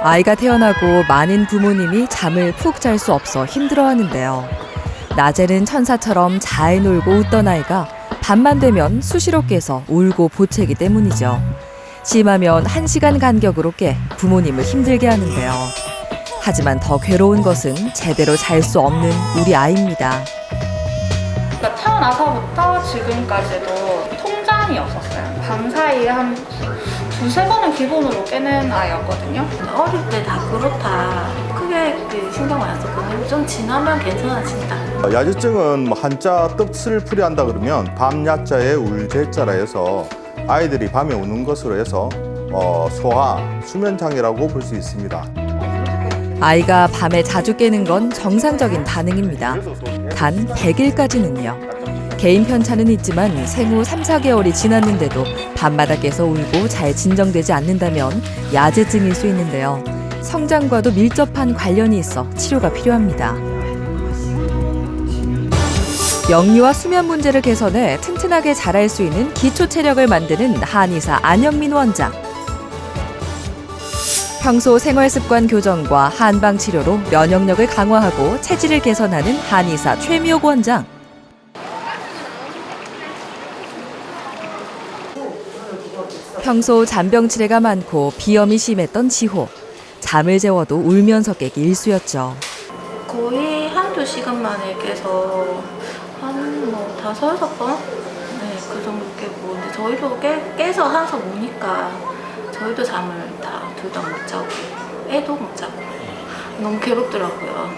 아이가 태어나고 많은 부모님이 잠을 푹 잘 수 없어 힘들어하는데요. 낮에는 천사처럼 잘 놀고 웃던 아이가 밤만 되면 수시로 깨서 울고 보채기 때문이죠. 심하면 1시간 간격으로 깨 부모님을 힘들게 하는데요. 하지만 더 괴로운 것은 제대로 잘 수 없는 우리 아이입니다. 그러니까 태어나서부터 지금까지도 통잠이 없었어요. 밤사이에 한 두세 번은 기본으로 깨는 아이였거든요. 어릴 때 다 그렇다. 크게 신경 안 썼거든요. 좀 지나면 괜찮아진다. 야제증은 한자 뜻을 풀이한다 그러면 밤야자에 울제자라 해서 아이들이 밤에 우는 것으로 해서 소화, 수면장애라고 볼 수 있습니다. 아이가 밤에 자주 깨는 건 정상적인 반응입니다. 단 100일까지는요. 개인 편차는 있지만 생후 3, 4개월이 지났는데도 밤마다 깨서 울고 잘 진정되지 않는다면 야제증일 수 있는데요. 성장과도 밀접한 관련이 있어 치료가 필요합니다. 영유아 수면 문제를 개선해 튼튼하게 자랄 수 있는 기초 체력을 만드는 한의사 안영민 원장. 평소 생활 습관 교정과 한방 치료로 면역력을 강화하고 체질을 개선하는 한의사 최미옥 원장. 평소 잔병 치레가 많고 비염이 심했던 지호. 잠을 재워도 울면서 깨기 일쑤였죠. 거의 한두 시간 만에 깨서 한 5, 6번? 네, 그 정도 깨고. 근데 저희도 깨서 한서 우니까 저희도 잠을 다 둘 다 못 자고 애도 못 자고 너무 괴롭더라고요.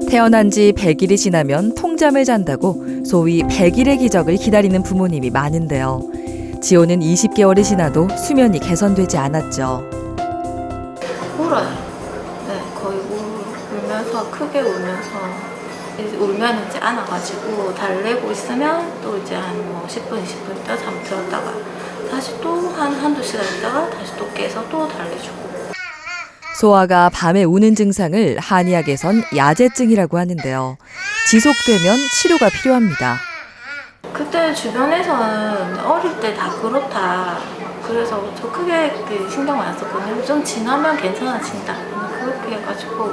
태어난 지 100일이 지나면 통잠을 잔다고 소위 100일의 기적을 기다리는 부모님이 많은데요. 지호는 20개월이 지나도 수면이 개선되지 않았죠. 울어요. 네, 거의 울면서 크게 울면서 울면 이제 안아가지고 달래고 있으면 또 이제 한 10분, 20분 있다 잠 들었다가 다시 또 한두 시간 있다가 다시 또 깨서 또 달래주고. 소아가 밤에 우는 증상을 한의학에선 야제증이라고 하는데요. 지속되면 치료가 필요합니다. 그때 주변에서는 어릴 때 다 그렇다. 그래서 저 크게 신경 안 썼거든요. 좀 지나면 괜찮아진다. 그렇게 해가지고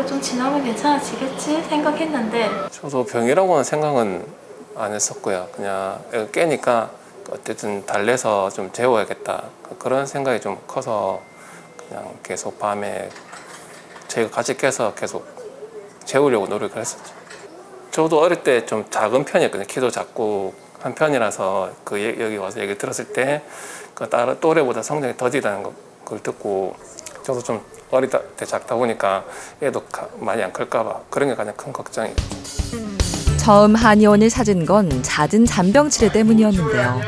좀 지나면 괜찮아지겠지 생각했는데 저도 병이라고는 생각은 안 했었고요. 그냥 깨니까 어쨌든 달래서 좀 재워야겠다. 그런 생각이 좀 커서 그냥 계속 밤에 제가 같이 깨서 계속 재우려고 노력을 했었죠. 저도 어릴 때 좀 작은 편이었거든요. 키도 작고 한 편이라서 여기 와서 얘기 들었을 때 다른 또래보다 성장이 더디다는 걸 듣고 저도 좀 어릴 때 작다 보니까 얘도 많이 안 클까 봐 그런 게 가장 큰 걱정이에요. 처음 한의원을 찾은 건 잦은 잔병 치레 때문이었는데요.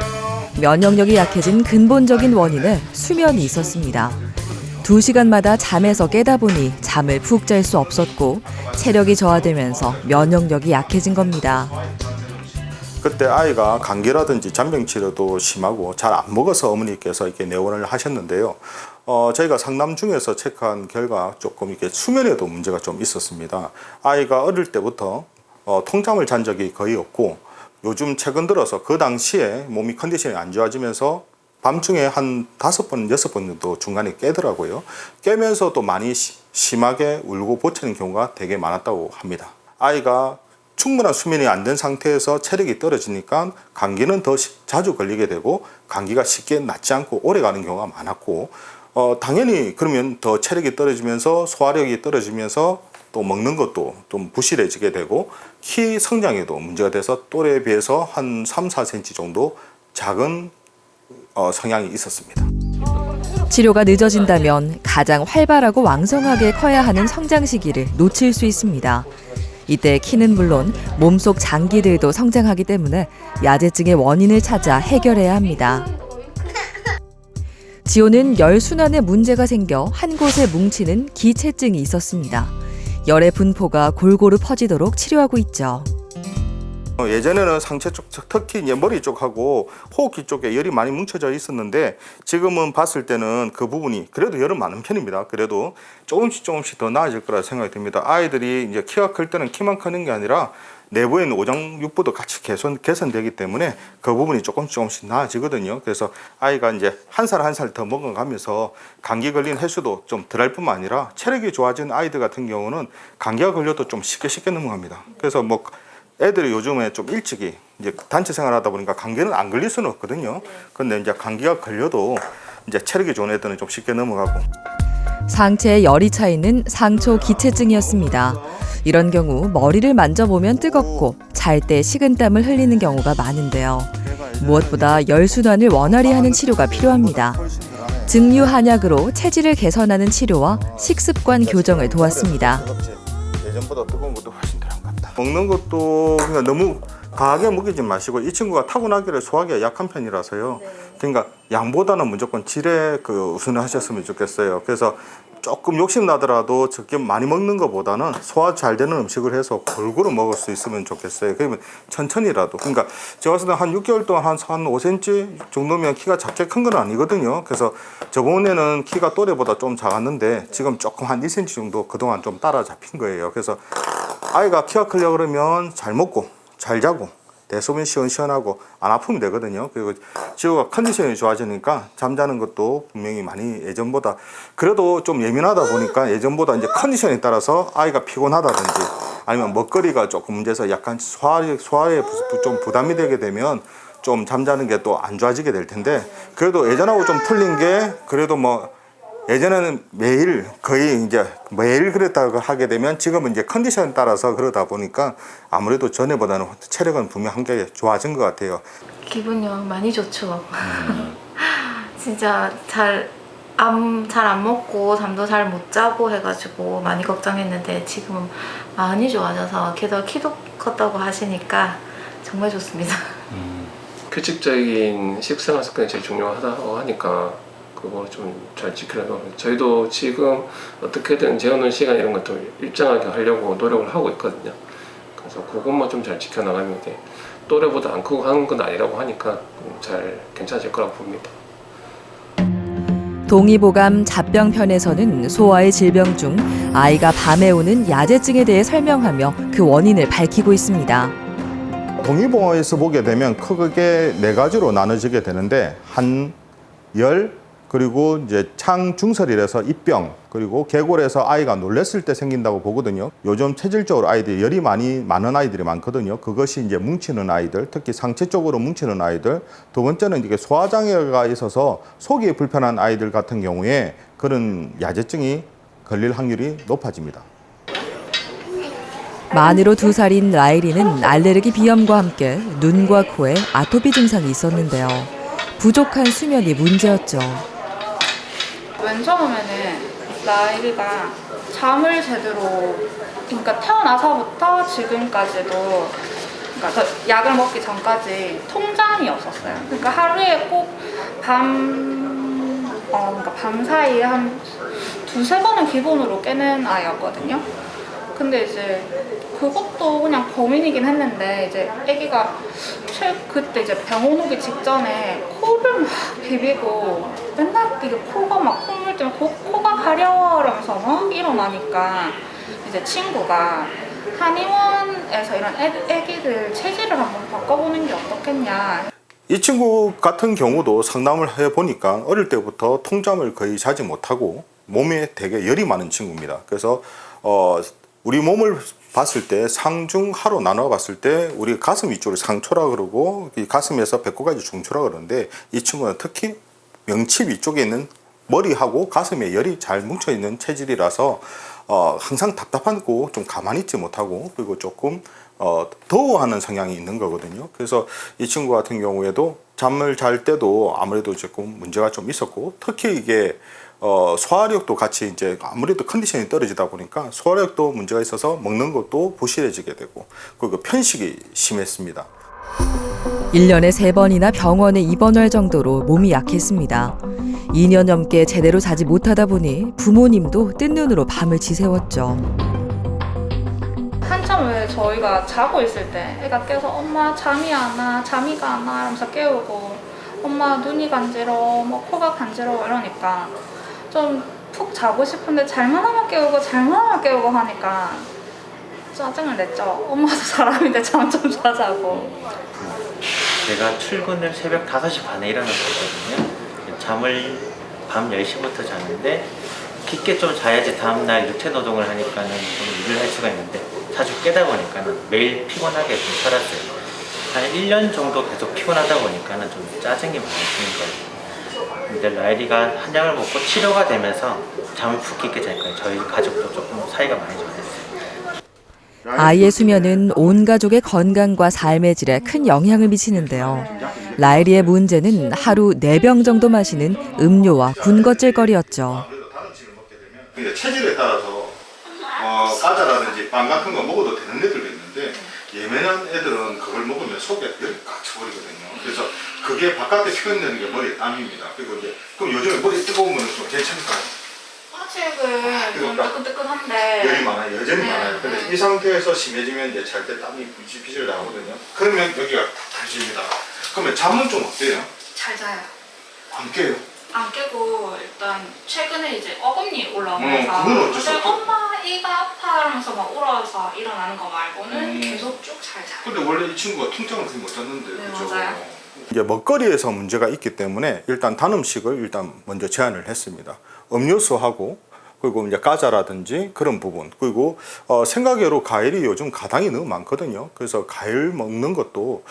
면역력이 약해진 근본적인 원인에 수면이 있었습니다. 2시간마다 잠에서 깨다 보니 잠을 푹 잘 수 없었고 체력이 저하되면서 면역력이 약해진 겁니다. 그때 아이가 감기라든지 잔병 치료도 심하고 잘 안 먹어서 어머니께서 이렇게 내원을 하셨는데요. 저희가 상담 중에서 체크한 결과 조금 이렇게 수면에도 문제가 좀 있었습니다. 아이가 어릴 때부터 통잠을 잔 적이 거의 없고 요즘 최근 들어서 그 당시에 몸이 컨디션이 안 좋아지면서 밤중에 한 5번, 6번 정도 중간에 깨더라고요. 깨면서 또 많이 심하게 울고 보채는 경우가 되게 많았다고 합니다. 아이가 충분한 수면이 안 된 상태에서 체력이 떨어지니까 감기는 더 자주 걸리게 되고 감기가 쉽게 낫지 않고 오래 가는 경우가 많았고 당연히 그러면 더 체력이 떨어지면서 소화력이 떨어지면서 또 먹는 것도 좀 부실해지게 되고 키 성장에도 문제가 돼서 또래에 비해서 한 3, 4cm 정도 작은 성향이 있었습니다. 치료가 늦어진다면 가장 활발하고 왕성하게 커야 하는 성장 시기를 놓칠 수 있습니다. 이때 키는 물론 몸속 장기들도 성장하기 때문에 야제증의 원인을 찾아 해결해야 합니다. 지호는 열순환에 문제가 생겨 한 곳에 뭉치는 기체증이 있었습니다. 열의 분포가 골고루 퍼지도록 치료하고 있죠. 예전에는 상체 쪽, 특히 머리 쪽하고 호흡기 쪽에 열이 많이 뭉쳐져 있었는데 지금은 봤을 때는 그 부분이 그래도 열은 많은 편입니다. 그래도 조금씩 더 나아질 거라 생각이 듭니다. 아이들이 이제 키가 클 때는 키만 크는 게 아니라 내부에 있는 오장육부도 같이 개선되기 때문에 그 부분이 조금씩 나아지거든요. 그래서 아이가 이제 한 살 한 살 더 먹어가면서 감기 걸린 횟수도 좀 덜할 뿐만 아니라 체력이 좋아진 아이들 같은 경우는 감기가 걸려도 좀 쉽게 넘어갑니다. 그래서 뭐 애들이 요즘에 좀 일찍이 이제 단체 생활하다 보니까 감기는 안 걸릴 수는 없거든요. 근데 이제 감기가 걸려도 이제 체력이 좋은 애들은 좀 쉽게 넘어가고. 상체에 열이 차 있는 상초 기체증이었습니다. 이런 경우 머리를 만져보면 뜨겁고 잘 때 식은땀을 흘리는 경우가 많은데요. 무엇보다 열순환을 원활히 하는 치료가 필요합니다. 증류 한약으로 체질을 개선하는 치료와 식습관 교정을 도왔습니다. 예전보다 뜨거운 것도 훨씬 덜 한 것 같다. 먹는 것도 그냥 너무 과하게 먹이지 마시고, 이 친구가 타고나기를 소화기가 약한 편이라서요. 그러니까 양보다는 무조건 질에 우선을 하셨으면 좋겠어요. 그래서 조금 욕심 나더라도 적게 많이 먹는 것보다는 소화 잘 되는 음식을 해서 골고루 먹을 수 있으면 좋겠어요. 그러면 천천히라도. 그러니까 제가 봤을 때 한 6개월 동안 한 5cm 정도면 키가 작게 큰 건 아니거든요. 그래서 저번에는 키가 또래보다 좀 작았는데 지금 조금 한 2cm 정도 그동안 좀 따라잡힌 거예요. 그래서 아이가 키가 크려고 그러면 잘 먹고 잘 자고 대소변 시원시원하고 안 아프면 되거든요. 그리고 지우가 컨디션이 좋아지니까 잠자는 것도 분명히 많이 예전보다, 그래도 좀 예민하다 보니까 예전보다 이제 컨디션에 따라서 아이가 피곤하다든지 아니면 먹거리가 조금 문제에서 약간 소화에 좀 부담이 되게 되면 좀 잠자는 게 또 안 좋아지게 될 텐데, 그래도 예전하고 좀 틀린 게, 그래도 뭐 예전에는 거의 이제 매일 그랬다고 하게 되면 지금은 이제 컨디션에 따라서 그러다 보니까 아무래도 전에보다는 체력은 분명 한결 좋아진 것 같아요. 기분이요 많이 좋죠. 진짜 잘 안 먹고 잠도 잘 못 자고 해가지고 많이 걱정했는데 지금은 많이 좋아져서, 게다가 키도 컸다고 하시니까 정말 좋습니다. 규칙적인 식생활 습관이 제일 중요하다고 하니까 그거 좀 잘 지키려고, 저희도 지금 어떻게든 재우는 시간 이런 것도 일정하게 하려고 노력을 하고 있거든요. 그래서 그것만 좀 잘 지켜나가면 이게 또래보다 안 크고 하는 건 아니라고 하니까 잘 괜찮아질 거라고 봅니다. 동의보감 잡병편에서는 소아의 질병 중 아이가 밤에 오는 야제증에 대해 설명하며 그 원인을 밝히고 있습니다. 동의보감에서 보게 되면 크게 4가지로 나눠지게 되는데, 한열, 그리고 이제 창중설이라서 입병, 그리고 계골에서 아이가 놀랬을 때 생긴다고 보거든요. 요즘 체질적으로 아이들이 열이 많은 아이들이 많거든요. 그것이 이제 뭉치는 아이들, 특히 상체 쪽으로 뭉치는 아이들. 두 번째는 이게 소화장애가 있어서 속이 불편한 아이들 같은 경우에 그런 야제증이 걸릴 확률이 높아집니다. 만으로 2살인 라일이는 알레르기 비염과 함께 눈과 코에 아토피 증상이 있었는데요. 부족한 수면이 문제였죠. 맨 처음에는 라일이가 잠을 제대로, 그러니까 태어나서부터 지금까지도, 그러니까 약을 먹기 전까지 통잠이 없었어요. 그러니까 하루에 꼭 그러니까 밤 사이에 한 2-3번은 기본으로 깨는 아이였거든요. 근데 이제 그것도 그냥 고민이긴 했는데, 이제 아기가 그때 이제 병원 오기 직전에 코를 막 비비고 맨날 이게 코가 막 콧물 때문에 코가 가려워 이러면서 막 일어나니까, 이제 친구가 한의원에서 이런 아기들 체질을 한번 바꿔보는 게 어떻겠냐. 이 친구 같은 경우도 상담을 해보니까 어릴 때부터 통잠을 거의 자지 못하고 몸에 되게 열이 많은 친구입니다. 그래서 우리 몸을 봤을 때 상중하로 나눠 봤을 때 우리 가슴 위쪽을 상초라 그러고, 이 가슴에서 배꼽까지 중초라 그러는데, 이 친구는 특히 명치 위쪽에 있는 머리하고 가슴에 열이 잘 뭉쳐 있는 체질이라서 항상 답답하고 좀 가만히 있지 못하고, 그리고 조금 더워하는 성향이 있는 거거든요. 그래서 이 친구 같은 경우에도 잠을 잘 때도 아무래도 조금 문제가 좀 있었고, 특히 이게 소화력도 같이 이제 아무래도 컨디션이 떨어지다 보니까 소화력도 문제가 있어서 먹는 것도 부실해지게 되고, 그리고 편식이 심했습니다. 1년에 3번이나 병원에 입원할 정도로 몸이 약했습니다. 2년 넘게 제대로 자지 못하다 보니 부모님도 뜬 눈으로 밤을 지새웠죠. 한참 왜 저희가 자고 있을 때 애가 깨서 엄마 잠이 안 와, 잠이가 안 와 이러면서 깨우고, 엄마 눈이 간지러워, 뭐 코가 간지러워 이러니까 좀 푹 자고 싶은데 잘만 하면 깨우고 하니까 짜증을 냈죠. 엄마도 사람인데 잠 좀 자자고. 제가 출근을 새벽 5시 반에 일어났거든요. 잠을 밤 10시부터 자는데 깊게 좀 자야지 다음날 육체 노동을 하니까는 좀 일을 할 수가 있는데 자주 깨다 보니까는 매일 피곤하게 좀 살았어요. 한 1년 정도 계속 피곤하다 보니까는 좀 짜증이 많아지는 거예요. 근데 라일이가 한약을 먹고 치료가 되면서 잠을 푹 깊게 자니까 저희 가족도 조금 사이가 많이 좋아졌어요. 아이의 수면은 온 가족의 건강과 삶의 질에 큰 영향을 미치는데요. 라일이의 문제는 하루 4병 정도 마시는 음료와 군것질거리였죠. 근데 체질에 따라서 과자라든지 빵 같은 거 먹어도 되는 애들도 있는데 예민한 애들은 그걸 먹으면 속에 열이 꽉 차버리거든요. 그래서 그게 바깥에 표현되는 게 머리에 땀입니다. 그리고 이제 그럼 요즘에 머리 뜨거우면 좀 괜찮을까요? 화책은 좀 뜨끈뜨끈한데 열이 많아요. 여전히 네, 많아요. 근데 네. 이 상태에서 심해지면 이제 잘 때 땀이 비질비질 나오거든요. 그러면 여기가 달집니다. 그러면 잠은 좀 어때요? 잘 자요. 안 깨요? 안 깨고 일단 최근에 이제 어금니 올라오면서 그건 어쩔 수 갑자기 없죠. 엄마 이가 아파 하면서 막 울어서 일어나는 거 말고는 계속 쭉 잘 자요. 근데 원래 이 친구가 통장을 그렇게 못 잤는데 네, 그죠? 맞아요. 이제 먹거리에서 문제가 있기 때문에 일단 단 음식을 일단 먼저 제한을 했습니다. 음료수하고 그리고 이제 과자라든지 그런 부분 그리고 생각외로 과일이 요즘 가당이 너무 많거든요. 그래서 과일 먹는 것도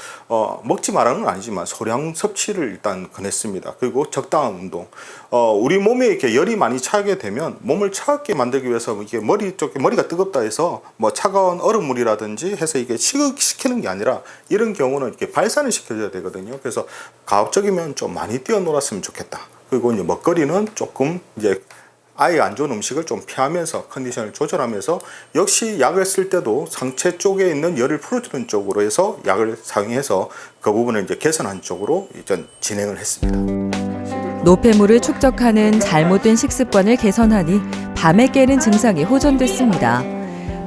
먹지 말라는 건 아니지만 소량 섭취를 일단 권했습니다. 그리고 적당한 운동. 우리 몸에 이렇게 열이 많이 차게 되면 몸을 차갑게 만들기 위해서 이게 머리 쪽에 머리가 뜨겁다 해서 뭐 차가운 얼음물이라든지 해서 이게 식히는 게 아니라 이런 경우는 이렇게 발산을 시켜줘야 되거든요. 그래서 가급적이면 좀 많이 뛰어놀았으면 좋겠다. 그리고 이제 먹거리는 조금 이제 아이가 안 좋은 음식을 좀 피하면서 컨디션을 조절하면서 역시 약을 쓸 때도 상체 쪽에 있는 열을 풀어주는 쪽으로 해서 약을 사용해서 그 부분을 이제 개선한 쪽으로 이제 진행을 했습니다. 노폐물을 축적하는 잘못된 식습관을 개선하니 밤에 깨는 증상이 호전됐습니다.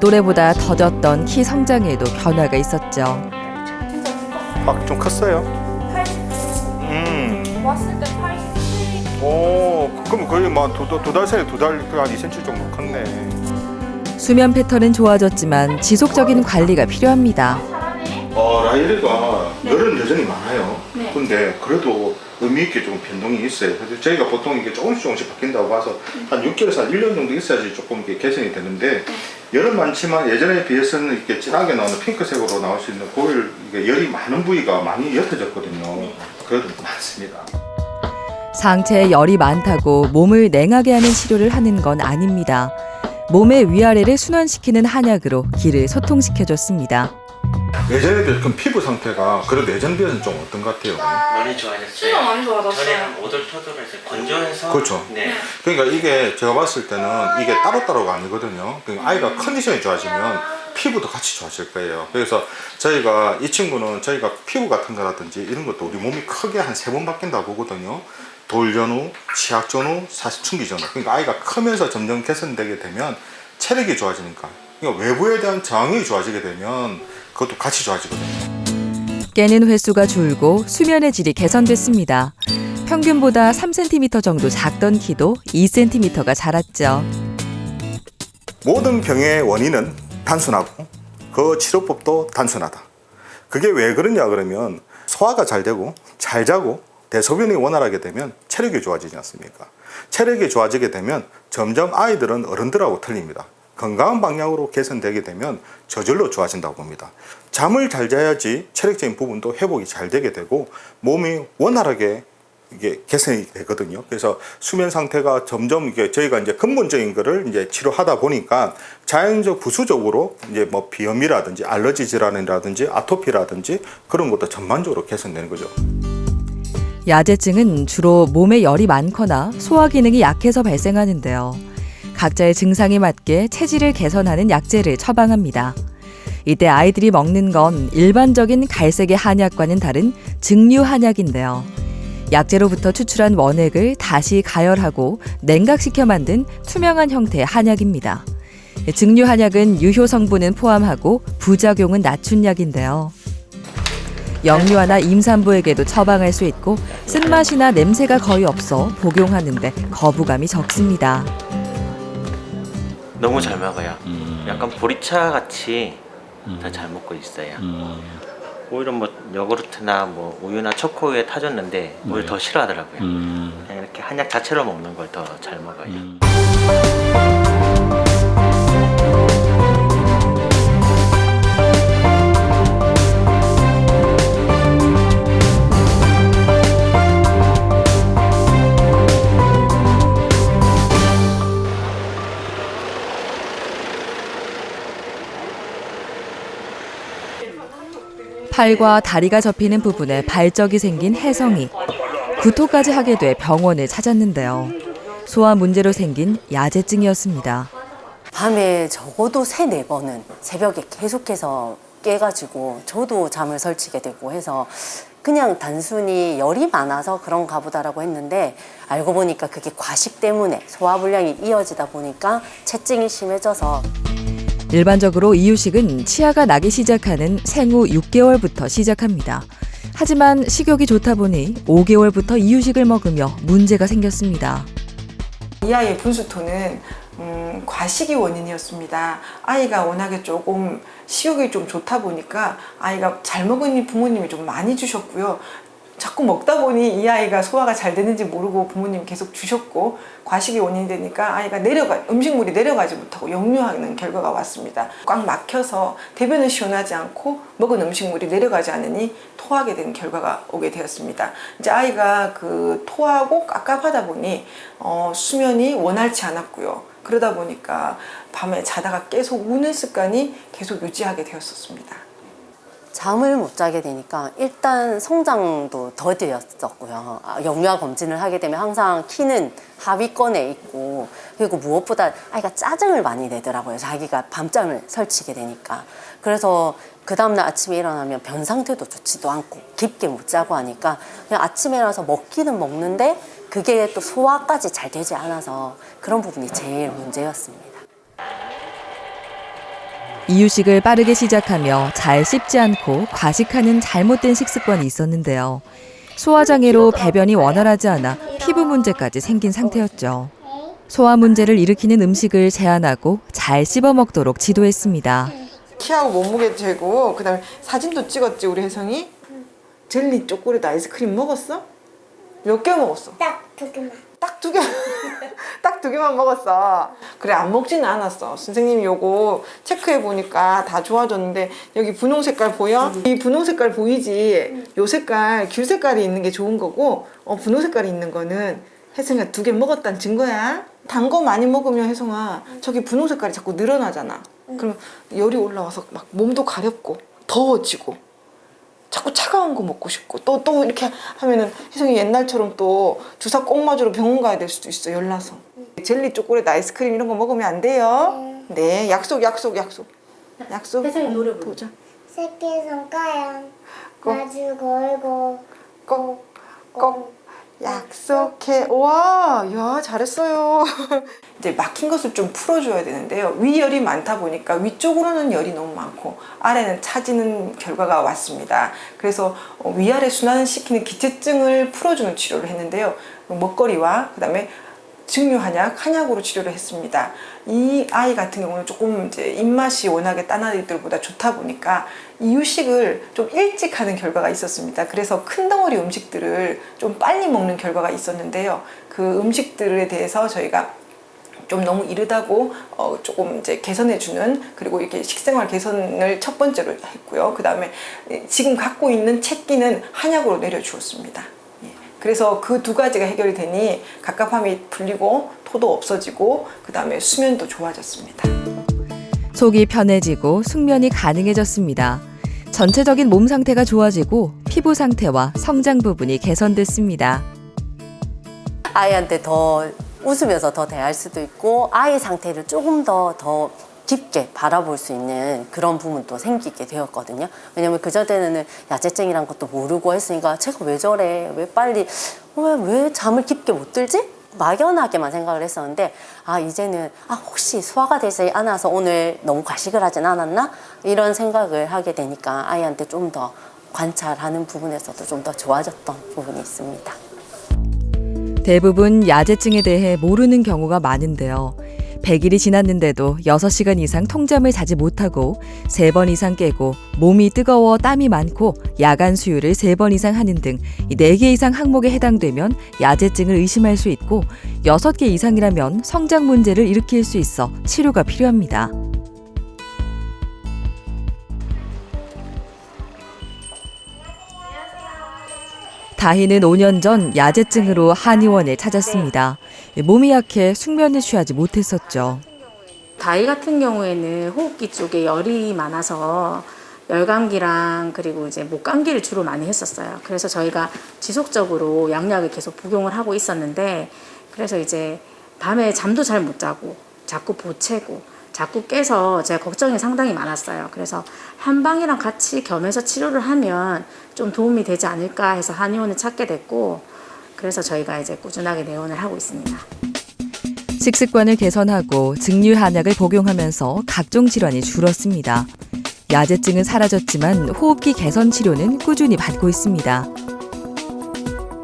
또래보다 더뎠던 키 성장에도 변화가 있었죠. 좀 컸어요? 왔을 때 87. 오, 그럼 거의 두 달 사이에 한 2cm 정도 컸네. 수면 패턴은 좋아졌지만 지속적인 관리가 필요합니다. 라일이가 열은 여전히 많아요. 네. 근데 그래도 의미 있게 좀 변동이 있어요. 그래서 저희가 보통 이게 조금씩 바뀐다고 봐서 한 6개월에서 한 1년 정도 있어야지 조금 이게 개선이 되는데 열은 많지만 예전에 비해서는 이렇게 진하게 나오는 핑크색으로 나올 수 있는 고열 이게 열이 많은 부위가 많이 옅어졌거든요. 그래도 많습니다. 상체에 열이 많다고 몸을 냉하게 하는 치료를 하는 건 아닙니다. 몸의 위아래를 순환시키는 한약으로 기를 소통시켜줬습니다. 예전에 비해서 그럼 피부 상태가 그래도 예전 비해서는 좀 어떤 것 같아요? 많이 좋아졌어요. 진짜 많이 좋아졌어요. 전에 한 오돌토돌해서 건조해서 그렇죠. 네. 그러니까 이게 제가 봤을 때는 이게 따로따로가 아니거든요. 그러니까 아이가 컨디션이 좋아지면 피부도 같이 좋아질 거예요. 그래서 저희가 이 친구는 저희가 피부 같은 거라든지 이런 것도 우리 몸이 크게 한 3번 바뀐다고 보거든요. 돌전후, 치약전후, 사시충기전후. 그러니까 아이가 크면서 점점 개선되게 되면 체력이 좋아지니까. 그러니까 외부에 대한 저항이 좋아지게 되면 그것도 같이 좋아지거든요. 깨는 횟수가 줄고 수면의 질이 개선됐습니다. 평균보다 3cm 정도 작던 키도 2cm가 자랐죠. 모든 병의 원인은 단순하고 그 치료법도 단순하다. 그게 왜 그러냐 그러면 소화가 잘 되고 잘 자고 대소변이 원활하게 되면 체력이 좋아지지 않습니까? 체력이 좋아지게 되면 점점 아이들은 어른들하고 틀립니다. 건강한 방향으로 개선되게 되면 저절로 좋아진다고 봅니다. 잠을 잘 자야지 체력적인 부분도 회복이 잘 되게 되고 몸이 원활하게 이게 개선이 되거든요. 그래서 수면 상태가 점점 이게 저희가 이제 근본적인 거를 이제 치료하다 보니까 자연적 부수적으로 이제 뭐 비염이라든지 알러지 질환이라든지 아토피라든지 그런 것도 전반적으로 개선되는 거죠. 야제증은 주로 몸에 열이 많거나 소화 기능이 약해서 발생하는데요. 각자의 증상에 맞게 체질을 개선하는 약재를 처방합니다. 이때 아이들이 먹는 건 일반적인 갈색의 한약과는 다른 증류 한약인데요. 약재로부터 추출한 원액을 다시 가열하고 냉각시켜 만든 투명한 형태의 한약입니다. 증류 한약은 유효 성분은 포함하고 부작용은 낮춘 약인데요. 영유아나 임산부에게도 처방할 수 있고 쓴맛이나 냄새가 거의 없어 복용하는데 거부감이 적습니다. 너무 잘 먹어요. 약간 보리차 같이 다 잘 먹고 있어요. 오히려 뭐 요구르트나 뭐 우유나 초코우유에 타줬는데 오히려 더 싫어하더라고요. 그냥 이렇게 한약 자체로 먹는 걸 더 잘 먹어요. 팔과 다리가 접히는 부분에 발적이 생긴 혜성이 구토까지 하게 돼 병원을 찾았는데요. 소화 문제로 생긴 야제증이었습니다. 밤에 적어도 3-4번은 새벽에 계속해서 깨가지고 저도 잠을 설치게 되고 해서 그냥 단순히 열이 많아서 그런가 보다라고 했는데 알고 보니까 그게 과식 때문에 소화불량이 이어지다 보니까 체증이 심해져서 일반적으로 이유식은 치아가 나기 시작하는 생후 6개월부터 시작합니다. 하지만 식욕이 좋다 보니 5개월부터 이유식을 먹으며 문제가 생겼습니다. 이 아이의 분수토는 과식이 원인이었습니다. 아이가 워낙에 조금 식욕이 좀 좋다 보니까 아이가 잘 먹으니 부모님이 좀 많이 주셨고요. 자꾸 먹다 보니 이 아이가 소화가 잘 되는지 모르고 부모님이 계속 주셨고 과식이 원인이 되니까 아이가 음식물이 내려가지 못하고 역류하는 결과가 왔습니다. 꽉 막혀서 대변은 시원하지 않고 먹은 음식물이 내려가지 않으니 토하게 된 결과가 오게 되었습니다. 이제 아이가 그 토하고 깝깝하다 보니 수면이 원활치 않았고요. 그러다 보니까 밤에 자다가 계속 우는 습관이 계속 유지하게 되었었습니다. 잠을 못 자게 되니까 일단 성장도 더디었었고요. 영유아 검진을 하게 되면 항상 키는 하위권에 있고 그리고 무엇보다 아이가 짜증을 많이 내더라고요. 자기가 밤잠을 설치게 되니까. 그래서 그 다음날 아침에 일어나면 변 상태도 좋지도 않고 깊게 못 자고 하니까 그냥 아침에 일어나서 먹기는 먹는데 그게 또 소화까지 잘 되지 않아서 그런 부분이 제일 문제였습니다. 이유식을 빠르게 시작하며 잘 씹지 않고 과식하는 잘못된 식습관이 있었는데요. 소화장애로 배변이 원활하지 않아 피부 문제까지 생긴 상태였죠. 소화 문제를 일으키는 음식을 제한하고 잘 씹어 먹도록 지도했습니다. 키하고 몸무게 재고 그다음에 사진도 찍었지 우리 혜성이? 젤리 초콜릿 아이스크림 먹었어? 몇 개 먹었어? 딱 2개만. 딱 2개. 딱 2개만 먹었어. 그래 안 먹지는 않았어. 선생님이 요거 체크해 보니까 다 좋아졌는데 여기 분홍 색깔 보여? 이 분홍 색깔 보이지? 요 색깔 귤 색깔이 있는 게 좋은 거고 분홍 색깔이 있는 거는 혜성이가 2개 먹었다는 증거야. 단 거 많이 먹으면 혜성아 저기 분홍 색깔이 자꾸 늘어나잖아. 그럼 열이 올라와서 막 몸도 가렵고 더워지고 자꾸 차가운 거 먹고 싶고 또 이렇게 하면은 혜성이 옛날처럼 또 주사 꼭 맞으러 병원 가야 될 수도 있어. 열나서 젤리 초콜릿 아이스크림 이런 거 먹으면 안 돼요. 네 약속 혜성이 노래 보자. 새끼손가락 꼭. 마주 걸고 꼭 약속해. 와, 야 잘했어요. 이제 막힌 것을 좀 풀어줘야 되는데요. 위열이 많다 보니까 위쪽으로는 열이 너무 많고 아래는 차지는 결과가 왔습니다. 그래서 위아래 순환을 시키는 기체증을 풀어주는 치료를 했는데요. 먹거리와 그다음에 증류 한약으로 치료를 했습니다. 이 아이 같은 경우는 조금 이제 입맛이 워낙에 딴 아이들보다 좋다 보니까 이유식을 좀 일찍 하는 결과가 있었습니다. 그래서 큰 덩어리 음식들을 좀 빨리 먹는 결과가 있었는데요. 그 음식들에 대해서 저희가 좀 너무 이르다고 조금 이제 개선해주는 그리고 이렇게 식생활 개선을 첫 번째로 했고요. 그 다음에 지금 갖고 있는 채기는 한약으로 내려주었습니다. 그래서 그 2가지가 해결이 되니 갑갑함이 풀리고 토도 없어지고 그 다음에 수면도 좋아졌습니다. 속이 편해지고 숙면이 가능해졌습니다. 전체적인 몸 상태가 좋아지고 피부 상태와 성장 부분이 개선됐습니다. 아이한테 더 웃으면서 더 대할 수도 있고 아이 상태를 조금 더 깊게 바라볼 수 있는 그런 부분도 생기게 되었거든요. 왜냐면 그전에는 야제증이란 것도 모르고 했으니까 제가 왜 저래? 왜 빨리 왜 잠을 깊게 못 들지? 막연하게만 생각을 했었는데 이제는 혹시 소화가 되지 않아서 오늘 너무 과식을 하진 않았나? 이런 생각을 하게 되니까 아이한테 좀 더 관찰하는 부분에서도 좀 더 좋아졌던 부분이 있습니다. 대부분 야제증에 대해 모르는 경우가 많은데요. 100일이 지났는데도 6시간 이상 통잠을 자지 못하고 3번 이상 깨고 몸이 뜨거워 땀이 많고 야간 수유를 3번 이상 하는 등 4개 이상 항목에 해당되면 야제증을 의심할 수 있고 6개 이상이라면 성장 문제를 일으킬 수 있어 치료가 필요합니다. 다희는 5년 전 야제증으로 한의원에 찾았습니다. 몸이 약해 숙면을 취하지 못했었죠. 다희 같은 경우에는 호흡기 쪽에 열이 많아서 열감기랑 그리고 이제 목감기를 주로 많이 했었어요. 그래서 저희가 지속적으로 양약을 계속 복용을 하고 있었는데, 그래서 이제 밤에 잠도 잘 못 자고 자꾸 보채고 자꾸 깨서 제가 걱정이 상당히 많았어요. 그래서 한방이랑 같이 겸해서 치료를 하면 좀 도움이 되지 않을까 해서 한의원을 찾게 됐고, 그래서 저희가 이제 꾸준하게 내원을 하고 있습니다. 식습관을 개선하고 증류 한약을 복용하면서 각종 질환이 줄었습니다. 야제증은 사라졌지만 호흡기 개선 치료는 꾸준히 받고 있습니다.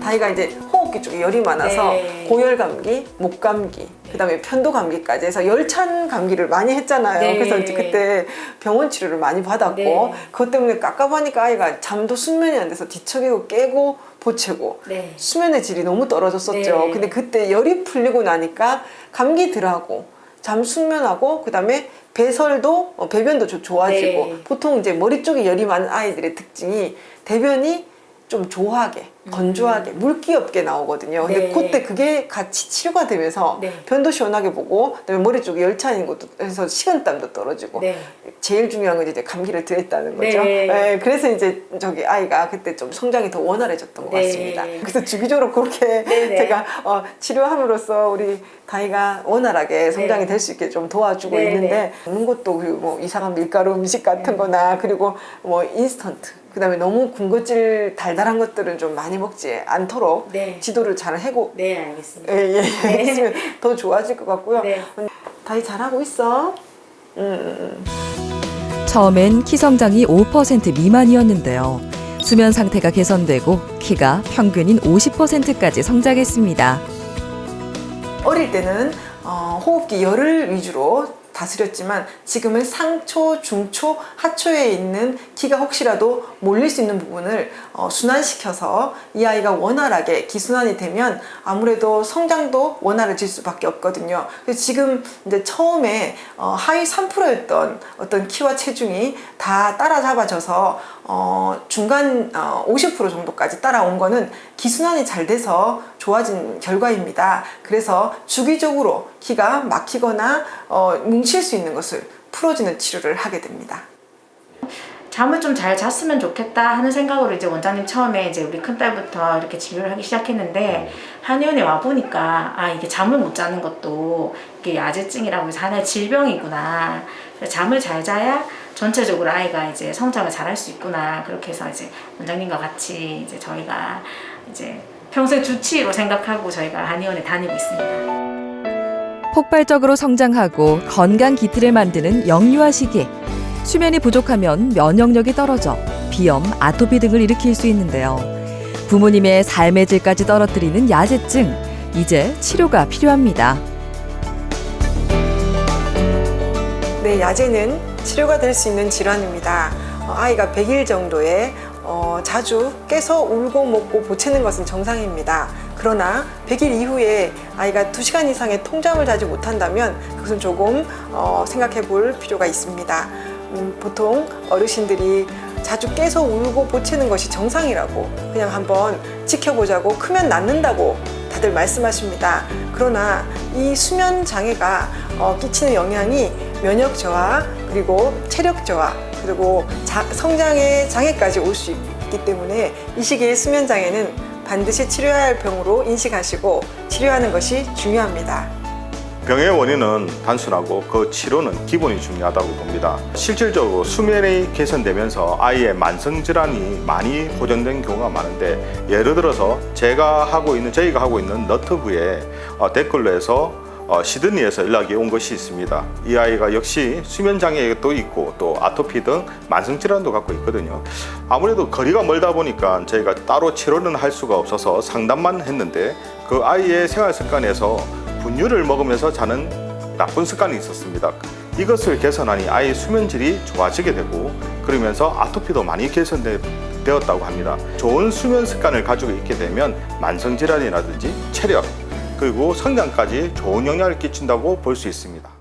다희가 이제 호흡기 쪽에 열이 많아서 네. 고열감기, 목감기, 그다음에 편도감기까지 해서 열찬 감기를 많이 했잖아요. 네. 그래서 이제 그때 병원 치료를 많이 받았고 네. 그것 때문에 깝깝하니까 아이가 잠도 숙면이 안 돼서 뒤척이고 깨고 보채고 네. 수면의 질이 너무 떨어졌었죠. 네. 근데 그때 열이 풀리고 나니까 감기 덜하고 잠 숙면하고 그다음에 배설도 배변도 좋아지고 네. 보통 이제 머리 쪽에 열이 많은 아이들의 특징이 대변이 좀 조하게, 건조하게, 물기 없게 나오거든요. 근데 네. 그때 그게 같이 치료가 되면서 네. 변도 시원하게 보고 그다음에 머리 쪽에 열차인 것도 해서 식은땀도 떨어지고 네. 제일 중요한 건 이제 감기를 덜했다는 거죠. 네. 네, 그래서 이제 저기 아이가 그때 좀 성장이 더 원활해졌던 것 네. 같습니다. 그래서 주기적으로 그렇게 네. 제가 치료함으로써 우리 다희가 원활하게 성장이 네. 될 수 있게 좀 도와주고 네. 있는데 먹는 것도 그리고 뭐 이상한 밀가루 음식 같은 거나 그리고 뭐 인스턴트 그다음에 너무 군것질 달달한 것들은 좀 많이 먹지 않도록 네. 지도를 잘 해고 네, 알겠습니다. 예, 했으면 더 좋아질 것 같고요. 네. 다희 잘하고 있어. 처음엔 키 성장이 5% 미만이었는데요. 수면 상태가 개선되고 키가 평균인 50%까지 성장했습니다. 어릴 때는 호흡기 열을 위주로 다스렸지만 지금은 상초, 중초, 하초에 있는 키가 혹시라도 몰릴 수 있는 부분을 순환시켜서 이 아이가 원활하게 기순환이 되면 아무래도 성장도 원활해질 수밖에 없거든요. 그래서 지금 이제 처음에 하위 3%였던 어떤 키와 체중이 다 따라잡아져서 중간 50% 정도까지 따라온 거는 기순환이 잘 돼서 좋아진 결과입니다. 그래서 주기적으로 키가 막히거나 뭉칠 수 있는 것을 풀어주는 치료를 하게 됩니다. 잠을 좀 잘 잤으면 좋겠다 하는 생각으로 이제 원장님 처음에 이제 우리 큰딸부터 이렇게 진료를 하기 시작했는데, 한의원에 와 보니까 이게 잠을 못 자는 것도 이게 야제증이라고 해서 하나의 질병이구나. 잠을 잘 자야 전체적으로 아이가 이제 성장을 잘할 수 있구나. 그렇게 해서 이제 원장님과 같이 이제 저희가 이제 평생 주치의로 생각하고 저희가 한의원에 다니고 있습니다. 폭발적으로 성장하고 건강 기틀을 만드는 영유아 시기. 수면이 부족하면 면역력이 떨어져 비염, 아토피 등을 일으킬 수 있는데요. 부모님의 삶의 질까지 떨어뜨리는 야제증. 이제 치료가 필요합니다. 네, 야제는 치료가 될 수 있는 질환입니다. 아이가 100일 정도에 자주 깨서 울고 먹고 보채는 것은 정상입니다. 그러나 100일 이후에 아이가 2시간 이상의 통잠을 자지 못한다면 그것은 조금 생각해 볼 필요가 있습니다. 보통 어르신들이 자주 깨서 울고 보채는 것이 정상이라고 그냥 한번 지켜보자고 크면 낫는다고 다들 말씀하십니다. 그러나 이 수면 장애가 끼치는 영향이 면역 저하 그리고 체력 저하 그리고 성장의 장애까지 올 수 있기 때문에 이 시기의 수면 장애는 반드시 치료해야 할 병으로 인식하시고 치료하는 것이 중요합니다. 병의 원인은 단순하고 그 치료는 기본이 중요하다고 봅니다. 실질적으로 수면이 개선되면서 아이의 만성질환이 많이 호전된 경우가 많은데, 예를 들어서 저희가 하고 있는 너트브에 댓글로 해서 시드니에서 연락이 온 것이 있습니다. 이 아이가 역시 수면장애도 있고 또 아토피 등 만성질환도 갖고 있거든요. 아무래도 거리가 멀다 보니까 저희가 따로 치료는 할 수가 없어서 상담만 했는데, 그 아이의 생활 습관에서 분유를 먹으면서 자는 나쁜 습관이 있었습니다. 이것을 개선하니 아이의 수면질이 좋아지게 되고 그러면서 아토피도 많이 개선되었다고 합니다. 좋은 수면 습관을 가지고 있게 되면 만성질환이라든지 체력 그리고 성장까지 좋은 영향을 끼친다고 볼 수 있습니다.